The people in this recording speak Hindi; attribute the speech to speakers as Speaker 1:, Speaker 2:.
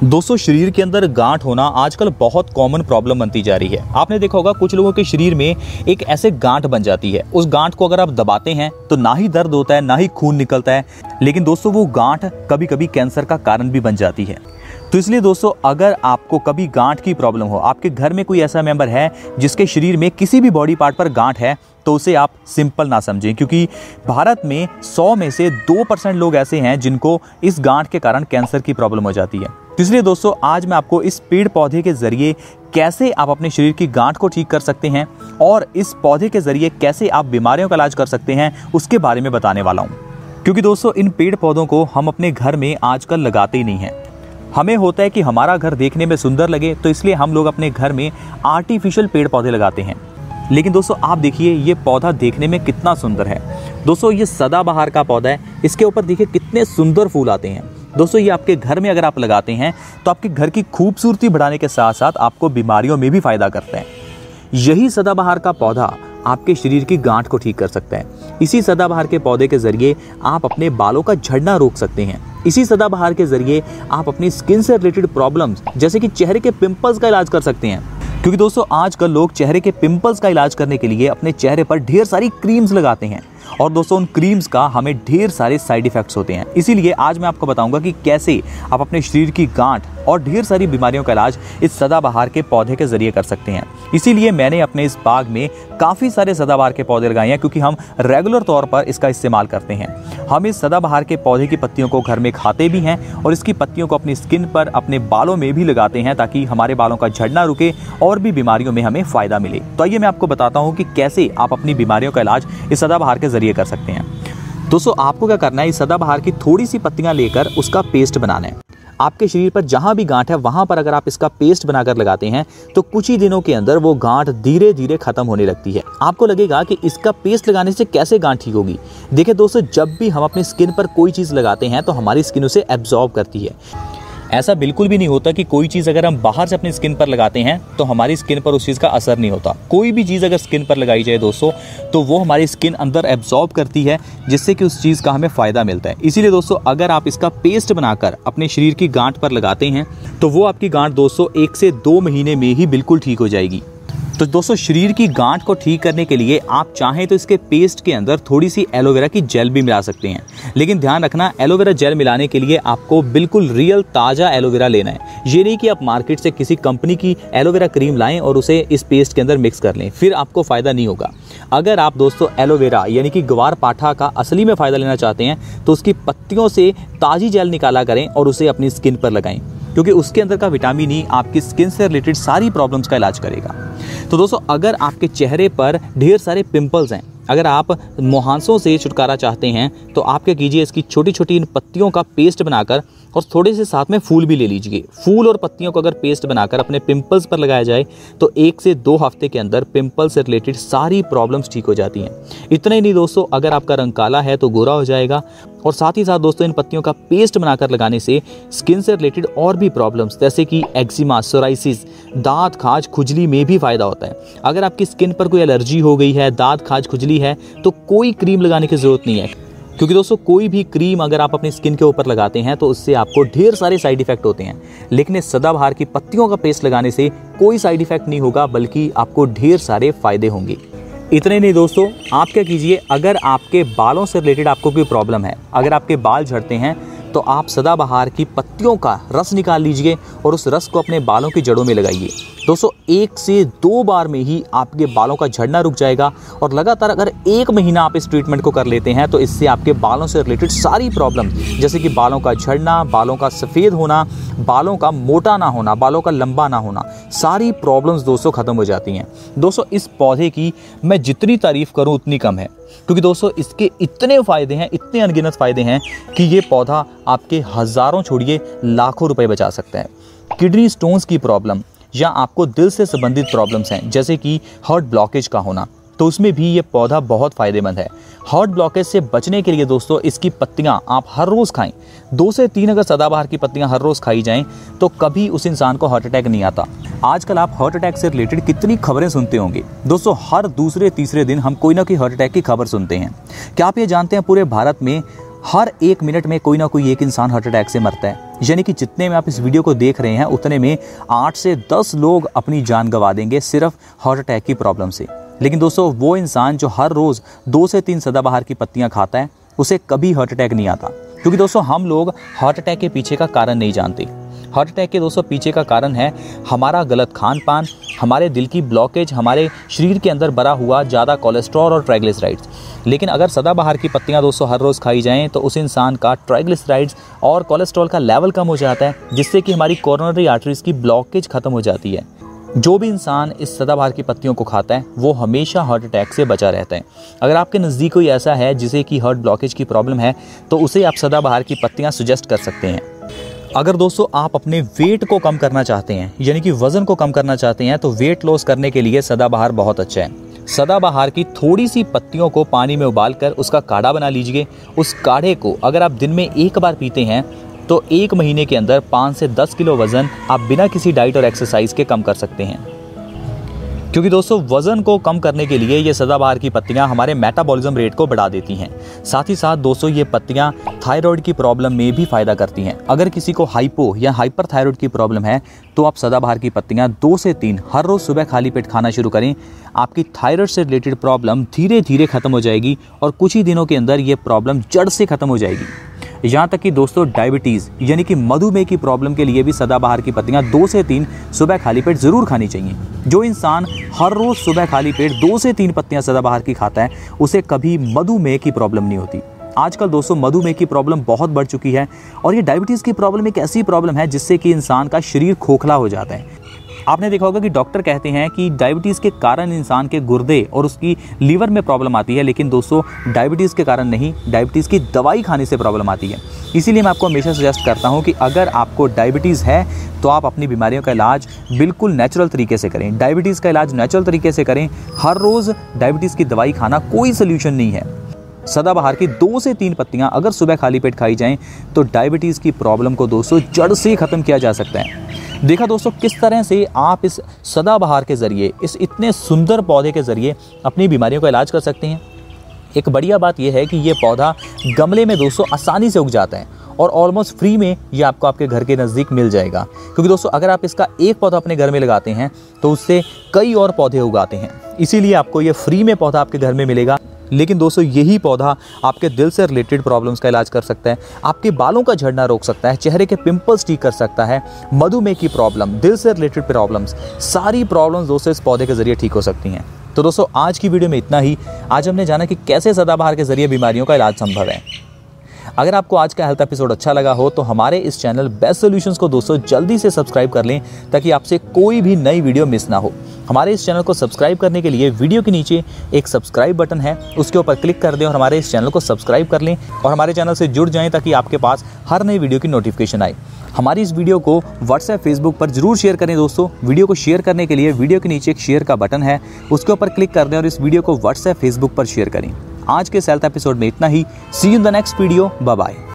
Speaker 1: दोस्तों, शरीर के अंदर गांठ होना आजकल बहुत कॉमन प्रॉब्लम बनती जा रही है। आपने देखा होगा कुछ लोगों के शरीर में एक ऐसे गांठ बन जाती है। उस गांठ को अगर आप दबाते हैं तो ना ही दर्द होता है, ना ही खून निकलता है, लेकिन दोस्तों वो गांठ कभी कभी कैंसर का कारण भी बन जाती है। तो इसलिए दोस्तों, अगर आपको कभी गांठ की प्रॉब्लम हो, आपके घर में कोई ऐसा मेंबर है जिसके शरीर में किसी भी बॉडी पार्ट पर गांठ है, तो उसे आप सिंपल ना समझें, क्योंकि भारत में 100 में से 2% लोग ऐसे हैं जिनको इस गांठ के कारण कैंसर की प्रॉब्लम हो जाती है। तो इसलिए दोस्तों, आज मैं आपको इस पेड़ पौधे के जरिए कैसे आप अपने शरीर की गांठ को ठीक कर सकते हैं और इस पौधे के जरिए कैसे आप बीमारियों का इलाज कर सकते हैं, उसके बारे में बताने वाला हूँ। क्योंकि दोस्तों, इन पेड़ पौधों को हम अपने घर में आजकल लगाते ही नहीं हैं। हमें होता है कि हमारा घर देखने में सुंदर लगे, तो इसलिए हम लोग अपने घर में आर्टिफिशियल पेड़ पौधे लगाते हैं। लेकिन दोस्तों, आप देखिए ये पौधा देखने में कितना सुंदर है। दोस्तों, ये सदाबहार का पौधा है। इसके ऊपर देखिए कितने सुंदर फूल आते हैं। दोस्तों, ये आपके घर में अगर आप लगाते हैं तो आपके घर की खूबसूरती बढ़ाने के साथ साथ आपको बीमारियों में भी फायदा करता है। यही सदाबहार का पौधा आपके शरीर की गांठ को ठीक कर सकता है। इसी सदाबहार के पौधे के जरिए आप अपने बालों का झड़ना रोक सकते हैं। इसी सदाबहार के जरिए आप अपनी स्किन से रिलेटेड प्रॉब्लम्स जैसे कि चेहरे के पिंपल्स का इलाज कर सकते हैं। क्योंकि दोस्तों, आजकल लोग चेहरे के पिंपल्स का इलाज करने के लिए अपने चेहरे पर ढेर सारी क्रीम्स लगाते हैं और दोस्तों उन क्रीम्स का हमें ढेर सारे साइड इफेक्ट्स होते हैं। इसीलिए आज मैं आपको बताऊंगा कि कैसे आप अपने शरीर की गांठ और ढेर सारी बीमारियों का इलाज इस सदाबहार के पौधे के जरिए कर सकते हैं। इसीलिए मैंने अपने इस बाग में काफ़ी सारे सदाबहार के पौधे लगाए हैं, क्योंकि हम रेगुलर तौर पर इसका इस्तेमाल करते हैं। हम इस सदाबहार के पौधे की पत्तियों को घर में खाते भी हैं और इसकी पत्तियों को अपनी स्किन पर, अपने बालों में भी लगाते हैं, ताकि हमारे बालों का झड़ना रुके और भी बीमारियों में हमें फ़ायदा मिले। तो आइए मैं आपको बताता हूँ कि कैसे आप अपनी बीमारियों का इलाज इस सदाबहार के जरिए कर सकते हैं। दोस्तों, आपको क्या करना है, इस सदाबहार की थोड़ी सी पत्तियां लेकर उसका पेस्ट बनाना है। आपके शरीर पर जहां भी गांठ है वहां पर अगर आप इसका पेस्ट बनाकर लगाते हैं तो कुछ ही दिनों के अंदर वो गांठ धीरे धीरे खत्म होने लगती है। आपको लगेगा कि इसका पेस्ट लगाने से कैसे गांठ ठीक होगी। देखिए दोस्तों, जब भी हम अपनी स्किन पर कोई चीज़ लगाते हैं तो हमारी स्किन उसे एब्जॉर्ब करती है। ऐसा बिल्कुल भी नहीं होता कि कोई चीज़ अगर हम बाहर से अपनी स्किन पर लगाते हैं तो हमारी स्किन पर उस चीज़ का असर नहीं होता। कोई भी चीज़ अगर स्किन पर लगाई जाए दोस्तों, तो वो हमारी स्किन अंदर एब्जॉर्ब करती है, जिससे कि उस चीज़ का हमें फ़ायदा मिलता है। इसीलिए दोस्तों, अगर आप इसका पेस्ट बनाकर अपने शरीर की गांठ पर लगाते हैं तो वो आपकी गांठ दोस्तों 1 से 2 महीने में ही बिल्कुल ठीक हो जाएगी। तो दोस्तों, शरीर की गांठ को ठीक करने के लिए आप चाहें तो इसके पेस्ट के अंदर थोड़ी सी एलोवेरा की जेल भी मिला सकते हैं। लेकिन ध्यान रखना, एलोवेरा जेल मिलाने के लिए आपको बिल्कुल रियल ताज़ा एलोवेरा लेना है। ये नहीं कि आप मार्केट से किसी कंपनी की एलोवेरा क्रीम लाएं और उसे इस पेस्ट के अंदर मिक्स कर लें, फिर आपको फ़ायदा नहीं होगा। अगर आप दोस्तों एलोवेरा यानी कि ग्वार पाठा का असली में फ़ायदा लेना चाहते हैं तो उसकी पत्तियों से ताज़ी जेल निकाला करें और उसे अपनी स्किन पर लगाएं, क्योंकि उसके अंदर का विटामिन ई आपकी स्किन से रिलेटेड सारी प्रॉब्लम्स का इलाज करेगा। तो दोस्तों, अगर आपके चेहरे पर ढेर सारे पिंपल्स हैं, अगर आप मुहांसों से छुटकारा चाहते हैं, तो आप क्या कीजिए, इसकी छोटी छोटी इन पत्तियों का पेस्ट बनाकर और थोड़े से साथ में फूल भी ले लीजिए। फूल और पत्तियों को अगर पेस्ट बनाकर अपने पिंपल्स पर लगाया जाए तो 1 से 2 हफ्ते के अंदर पिंपल से रिलेटेड सारी प्रॉब्लम्स ठीक हो जाती हैं। इतना ही नहीं दोस्तों, अगर आपका रंग काला है तो गोरा हो जाएगा। और साथ ही साथ दोस्तों, इन पत्तियों का पेस्ट बनाकर लगाने से स्किन से रिलेटेड और भी प्रॉब्लम्स जैसे कि एक्जिमा, सोराइसिस, दांत खाज, खुजली में भी फायदा होता है। अगर आपकी स्किन पर कोई एलर्जी हो गई है, दांत खाज, खुजली है, तो कोई क्रीम लगाने की जरूरत नहीं है, क्योंकि दोस्तों कोई भी क्रीम अगर आप अपनी स्किन के ऊपर लगाते हैं तो उससे आपको ढेर सारे साइड इफेक्ट होते हैं। लेकिन इस सदाबहार की पत्तियों का पेस्ट लगाने से कोई साइड इफेक्ट नहीं होगा, बल्कि आपको ढेर सारे फायदे होंगे। इतने नहीं दोस्तों, आप क्या कीजिए, अगर आपके बालों से रिलेटेड आपको कोई प्रॉब्लम है, अगर आपके बाल झड़ते हैं, तो आप सदाबहार की पत्तियों का रस निकाल लीजिए और उस रस को अपने बालों की जड़ों में लगाइए। दोस्तों, 1 से 2 बार में ही आपके बालों का झड़ना रुक जाएगा। और लगातार अगर 1 महीना आप इस ट्रीटमेंट को कर लेते हैं तो इससे आपके बालों से रिलेटेड सारी प्रॉब्लम जैसे कि बालों का झड़ना, बालों का सफ़ेद होना, बालों का मोटा ना होना, बालों का लंबा ना होना, सारी प्रॉब्लम्स दोस्तों ख़त्म हो जाती हैं। दोस्तों, इस पौधे की मैं जितनी तारीफ़ करूँ उतनी कम है, क्योंकि दोस्तों इसके इतने फ़ायदे हैं, इतने अनगिनत फ़ायदे हैं कि ये पौधा आपके हज़ारों छोड़िए लाखों रुपए बचा सकता है। किडनी स्टोन्स की प्रॉब्लम या आपको दिल से संबंधित प्रॉब्लम्स हैं जैसे कि हार्ट ब्लॉकेज का होना, तो उसमें भी ये पौधा बहुत फ़ायदेमंद है। हार्ट ब्लॉकेज से बचने के लिए दोस्तों इसकी पत्तियां आप हर रोज़ खाएं। 2 से 3 अगर सदाबहार की पत्तियां हर रोज़ खाई जाएं तो कभी उस इंसान को हार्ट अटैक नहीं आता। आजकल आप हार्ट अटैक से रिलेटेड कितनी खबरें सुनते होंगे दोस्तों, हर दूसरे तीसरे दिन हम कोई ना कोई हार्ट अटैक की खबर सुनते हैं। क्या आप ये जानते हैं पूरे भारत में हर 1 मिनट में कोई ना कोई एक इंसान हार्ट अटैक से मरता है। यानी कि जितने में आप इस वीडियो को देख रहे हैं उतने में 8 से 10 लोग अपनी जान गंवा देंगे सिर्फ हार्ट अटैक की प्रॉब्लम से। लेकिन दोस्तों वो इंसान जो हर रोज़ 2 से 3 सदाबहार की पत्तियां खाता है उसे कभी हार्ट अटैक नहीं आता। क्योंकि दोस्तों हम लोग हार्ट अटैक के पीछे का कारण नहीं जानते। हार्ट अटैक के दोस्तों पीछे का कारण है हमारा गलत खान पान, हमारे दिल की ब्लॉकेज, हमारे शरीर के अंदर भरा हुआ ज़्यादा कोलेस्ट्रॉल और ट्राइग्लिसराइड्स। लेकिन अगर सदाबहार की पत्तियां दोस्तों हर रोज़ खाई जाएं तो उस इंसान का ट्राइग्लिसराइड्स और कोलेस्ट्रॉल का लेवल कम हो जाता है, जिससे कि हमारी कोरोनरी आर्टरीज की ब्लॉकेज खत्म हो जाती है। जो भी इंसान इस सदाबहार की पत्तियों को खाता है वो हमेशा हार्ट अटैक से बचा रहता है। अगर आपके नज़दीक कोई ऐसा है जिसे कि हार्ट ब्लॉकेज की प्रॉब्लम है तो उसे आप सदाबहार की पत्तियां सजेस्ट कर सकते हैं। अगर दोस्तों आप अपने वेट को कम करना चाहते हैं, यानी कि वज़न को कम करना चाहते हैं, तो वेट लॉस करने के लिए सदाबहार बहुत अच्छा है। सदाबहार की थोड़ी सी पत्तियों को पानी में उबालकर उसका काढ़ा बना लीजिए। उस काढ़े को अगर आप दिन में 1 बार पीते हैं तो 1 महीने के अंदर 5 से 10 किलो वज़न आप बिना किसी डाइट और एक्सरसाइज के कम कर सकते हैं। क्योंकि दोस्तों वज़न को कम करने के लिए ये सदाबहार की पत्तियां हमारे मेटाबॉलिज्म रेट को बढ़ा देती हैं। साथ ही साथ दोस्तों ये पत्तियां थायराइड की प्रॉब्लम में भी फ़ायदा करती हैं। अगर किसी को हाइपो या हाइपर थायराइड की प्रॉब्लम है तो आप सदाबहार की पत्तियां 2 से 3 हर रोज़ सुबह खाली पेट खाना शुरू करें। आपकी थायराइड से रिलेटेड प्रॉब्लम धीरे धीरे ख़त्म हो जाएगी और कुछ ही दिनों के अंदर ये प्रॉब्लम जड़ से ख़त्म हो जाएगी। यहाँ तक कि दोस्तों डायबिटीज़ यानी कि मधुमेह की प्रॉब्लम के लिए भी सदाबहार की पत्तियाँ 2 से 3 सुबह खाली पेट ज़रूर खानी चाहिए। जो इंसान हर रोज़ सुबह खाली पेट 2 से 3 पत्तियाँ सदाबहार की खाता है उसे कभी मधुमेह की प्रॉब्लम नहीं होती। आजकल दोस्तों मधुमेह की प्रॉब्लम बहुत बढ़ चुकी है और ये डायबिटीज़ की प्रॉब्लम एक ऐसी प्रॉब्लम है जिससे कि इंसान का शरीर खोखला हो जाता है। आपने देखा होगा कि डॉक्टर कहते हैं कि डायबिटीज़ के कारण इंसान के गुर्दे और उसकी लीवर में प्रॉब्लम आती है, लेकिन दोस्तों डायबिटीज़ के कारण नहीं, डायबिटीज़ की दवाई खाने से प्रॉब्लम आती है। इसीलिए मैं आपको हमेशा सजेस्ट करता हूं कि अगर आपको डायबिटीज़ है तो आप अपनी बीमारियों का इलाज बिल्कुल नेचुरल तरीके से करें। डायबिटीज़ का इलाज नेचुरल तरीके से करें। हर रोज़ डायबिटीज़ की दवाई खाना कोई सोल्यूशन नहीं है। सदाबहार की 2 से 3 पत्तियां अगर सुबह खाली पेट खाई जाएं तो डायबिटीज़ की प्रॉब्लम को दोस्तों जड़ से ख़त्म किया जा सकता है। देखा दोस्तों किस तरह से आप इस सदाबहार के ज़रिए, इस इतने सुंदर पौधे के ज़रिए अपनी बीमारियों का इलाज कर सकते हैं। एक बढ़िया बात यह है कि ये पौधा गमले में दोस्तों आसानी से उग जाता है और ऑलमोस्ट फ्री में ये आपको आपके घर के नज़दीक मिल जाएगा। क्योंकि दोस्तों अगर आप इसका एक पौधा अपने घर में लगाते हैं तो उससे कई और पौधे उगाते हैं, इसीलिए आपको ये फ्री में पौधा आपके घर में मिलेगा। लेकिन दोस्तों यही पौधा आपके दिल से रिलेटेड प्रॉब्लम्स का इलाज कर सकता है, आपके बालों का झड़ना रोक सकता है, चेहरे के पिंपल्स ठीक कर सकता है, मधुमेह की प्रॉब्लम, दिल से रिलेटेड प्रॉब्लम्स, सारी प्रॉब्लम्स दोस्तों इस पौधे के ज़रिए ठीक हो सकती हैं। तो दोस्तों आज की वीडियो में इतना ही। आज हमने जाना कि कैसे सदाबहार के ज़रिए बीमारियों का इलाज संभव है। अगर आपको आज का हेल्थ एपिसोड अच्छा लगा हो तो हमारे इस चैनल बेस्ट सॉल्यूशंस को दोस्तों जल्दी से सब्सक्राइब कर लें ताकि आपसे कोई भी नई वीडियो मिस ना हो। हमारे इस चैनल को सब्सक्राइब करने के लिए वीडियो के नीचे एक सब्सक्राइब बटन है, उसके ऊपर क्लिक कर दें और हमारे इस चैनल को सब्सक्राइब कर लें और हमारे चैनल से जुड़ जाएं ताकि आपके पास हर नई वीडियो की नोटिफिकेशन आए। हमारी इस वीडियो को व्हाट्सएप, फेसबुक पर जरूर शेयर करें दोस्तों। वीडियो को शेयर करने के लिए वीडियो के नीचे एक शेयर का बटन है, उसके ऊपर क्लिक कर दें और इस वीडियो को व्हाट्सएप, फेसबुक पर शेयर करें। आज के हेल्थ एपिसोड में इतना ही। See you in the next video. Bye bye.